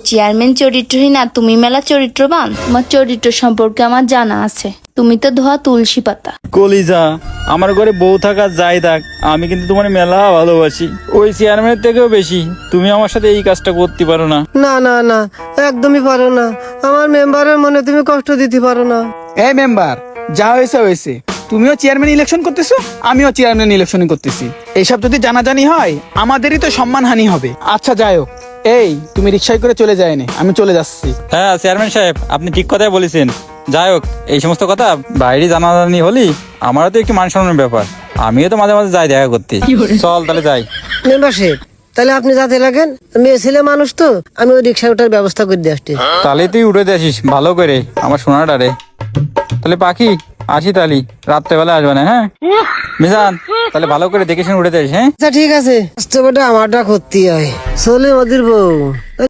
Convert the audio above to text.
Chairman চরিত্রহীন আর তুমি মেলা চরিত্রবান। তোমার চরিত্র সম্পর্কে আমার জানা আছে, তুমি তো ধোয়া তুলসী পাতা। কলিজা, আমার ঘরে বউ থাকা যাই থাক, আমি কিন্তু তোমার মেলা ভালোবাসি। ওই চেয়ারম্যানের থেকেও বেশি তুমি আমার সাথে এই কাজটা করতে পারো না। না না না, একদমই পারো না। আমার মেম্বারের মনে তুমি কষ্ট দিতে পারো না। এই মেম্বার, যা হয়েছে হয়েছে। তুমিও চেয়ারম্যান ইলেকশন করতেছো, আমিও চেয়ারম্যান ইলেকশন করতেছি। এইসব যদি জানাজানি হয় আমাদেরই তো সম্মানহানি হবে। আচ্ছা যাই হোক, এই তুমি রিক্সায় করে চলে যায়নি, আমি চলে যাচ্ছি। হ্যাঁ চেয়ারম্যান সাহেব, আপনি ঠিক কথাই বলেছেন। যাই হোক, এই সমস্ত কথা বাইরে জানাজানি হলি আমারও তো একটু মান সম্মানের ব্যাপার। আমিও তো মাঝে মাঝে যাই দেখা করতে। চল তাহলে যাই। মেম্বারশিপ, তাহলে আপনি যাতে লাগেন, মেয়ে ছেলে মানুষ তো, আমি ওই রিক্সা ওঠার ব্যবস্থা করে দিয়ে আসছি। তাহলে তুই উঠে দিয়ে আসিস ভালো করে আমার সোনাটা রে। তাহলে পাখি আসি, তাহলে রাত্রেবেলা আসবে না? হ্যাঁ মিজান, তাহলে ভালো করে দেখে শুনে উঠে দিস। হ্যাঁ আচ্ছা ঠিক আছে, কষ্টটা আমারটা করতে হয়। চলে ওদের বউ।